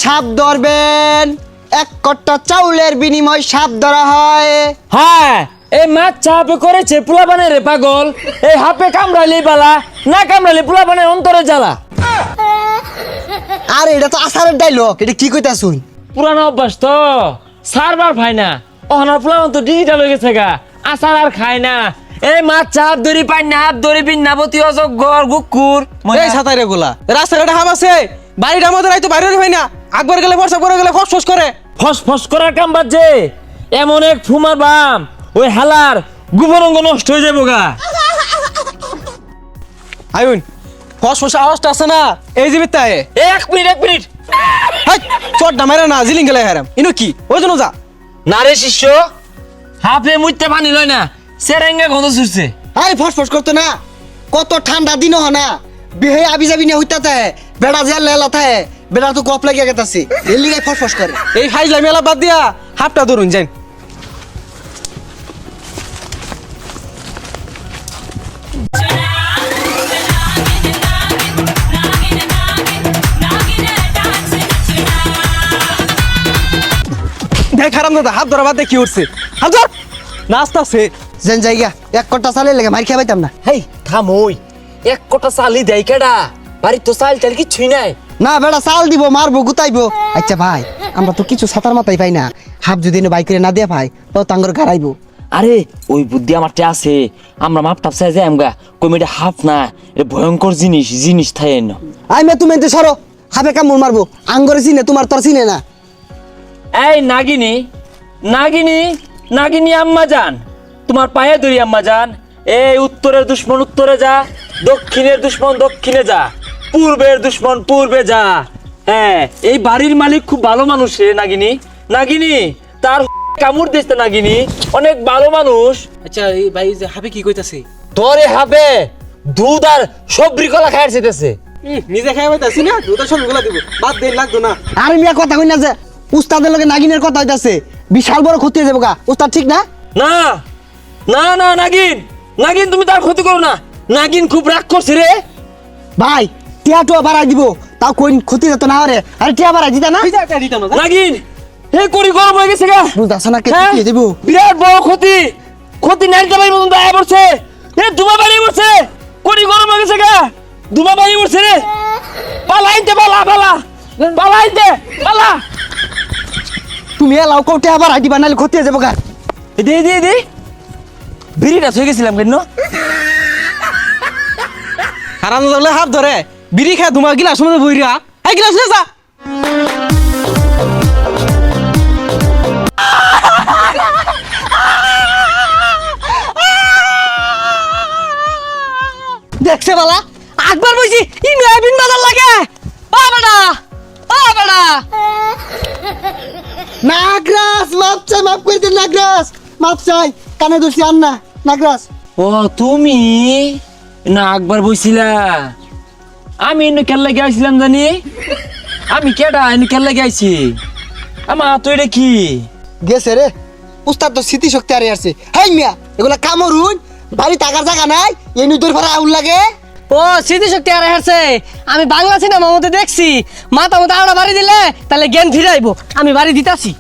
সাপ ধরবেন, এক কট্টা চাউলের বিনিময় সাপ ধরা হয়। হ্যাঁ, এই মাছ চাপে করেছে পোলাপানের রে পাগল। এই হাপে কামড়ালি বালা, না কামড়ালি পোলাপানের অন্তরে জ্বালা। আর এটা তো আসারের ডাইলগ, এটা কি কইতা শুন? পুরানো অভ্যাস তো, সারবার ভাই না। ওহনার পোলাপান তো ডিজিটাল হয়ে গেছে গা, আসার আর খায় না। এই মাছ চাপ ধরি পাই না, হাত ধরি বিন্নাবতী অজগর গুকুর। এই ছাতাই রে গোলা রাস্তার একটা হাম আছে, বাড়িটা আমাদের আইতো বাইরে হয় না, আকবার গেলে ফর্সা করে গেলে ফস ফস করে। ফস ফস করার কাম বাজছে, এমন এক ফুমার বাম ওই হালার গুবরঙ্গ নষ্ট হয়ে যাবো গা। আইন ফস ফস আওয়াজটা আছে না, এই যে বিত্তায় এক মিনিট। হাই চটটা মেরে না জিলিং গেলে হারাম ইনো কি ওই জন্য যা না রে শিষ্য, হাফে মুইতে পানি লয় না, সেরেঙ্গা গন্ধ ছুটছে। আরে ফসফস করতো না, কত ঠান্ডা দিন হ না, বিহে আবি যাবি না হইতাতে, বেড়া যে লেলা থাকে, বেড়া তো গপ লাগিয়া গেতাছে, এর লিগাই ফসফস করে। এই ফাইজলাই মেলা বাদ দিয়া হাফটা ধরুন যাই। দেখ হারাম দাদা হাত ধরা বাদ দিয়ে কি উঠছে, হাত ধর নাস্তা আছে যেন জায়গা এক কট্টা চালে লেগে মার খেয়ে পাইতাম না। হেই থামই, এক কোটা চালি দেয় কেডা? বাড়ির তো চাল টাল কিছুই নাই। না বেড়া চাল দিব, মারবো গুতাইবো। আচ্ছা ভাই, আমরা তো কিছু ছাতার মাথায় পাই না, হাফ যদি বাইক করে না দিয়া ভাই তো তাঙ্গর গাড়াইবো। আরে ওই বুদ্ধি আমারটা আছে, আমরা মাপ টাপ চাই যাই আমগা, কমিটা হাফ না, এটা ভয়ঙ্কর জিনিস থাকে না। আই মে তুমি এতে সরো, হাফে কামড় মারবো, আঙ্গরে চিনে তোমার তোর চিনে না। এই নাগিনী আম্মা জান, তোমার পায়ে ধরি আম্মা জান। এই উত্তরের দুশ্মন উত্তরে যা, দক্ষিণের দুশ্মন দক্ষিণে যা, পূর্বের দুশ্মন পূর্বে যা। হ্যাঁ, এই বাড়ির মালিক খুব ভালো মানুষ রে নাগিনী তার কামড় দিচ্ছে নাগিনী, অনেক ভালো মানুষ। আচ্ছা এই ভাই যে হাফে কি কইতাছে? তোরে হবে দুধ আর সবরি কলা খাইছে দিতেছে। নিজে খাই পাইতাছি না, দুটা সবগুলা দিব বাদ দেই লাগতো না। আরে মিয়া কথা কই না যে উস্তাদের লগে নাগিনের কথা হইতাছে, বিশাল বড় ক্ষতি হয়ে যাবো গা। উস্তাদ ঠিক না? না নাগিন তুমি তার ক্ষতি করো না, নাগিন খুব রাগ করছে রে। ভাই টিয়া টুয়া বাড়াই দিব, তাও কোন ক্ষতি যেত না হরে। আরে টিয়া বাড়াই দিতা না? দিতাম না নাগিন এই করি গরম হয়ে গেছে গা, বুঝতাছ না কে হ্যাঁ? কি দিব? বিরাট বড় ক্ষতি নাইতে পারি মতন দায় পড়ছে। এ ধুমা বাড়ি পড়ছে, করি গরম হয়ে গেছে গা, ধুমা বাড়ি পড়ছে রে। পালা তুমি এলাও কও টিয়া বাড়াই দিবা, নাহলে ক্ষতি হয়ে যাবো গা। দে বিড়িটা থয়ে গেছিলাম কেন? হারাম দাদা হাত ধরে বিড়ি খায় ধুমা গিলাস মধ্যে বইরা, এই গিলাস নে যা। দেখছে বালা আকবার বইছি ইনু বিন বাজার লাগে। ও বেটা নাগরাজ, মাপ করে দিন নাগরাজ, মাপ চাই, কানে দোষী আন না নাগরাজ। ও তুমি না একবার বইছিলা, আমি এনে খেলা গেছিলাম জানি, আমি কেডা এনে খেলা গেছি, আমা তো এটা কি গেছে রে উস্তাদ, তো স্মৃতি শক্তি আরে আসছে। হাই মিয়া এগুলা কামড়ুন, বাড়ি টাকার জায়গা নাই, এই নুদর ভাড়া আউল লাগে। ও স্মৃতি শক্তি আর হারছে, আমি বাংলা সিনেমা মধ্যে দেখছি, মাথা মতো আড়া বাড়ি দিলে তাহলে জ্ঞান ফিরাইবো, আমি বাড়ি দিতাছি।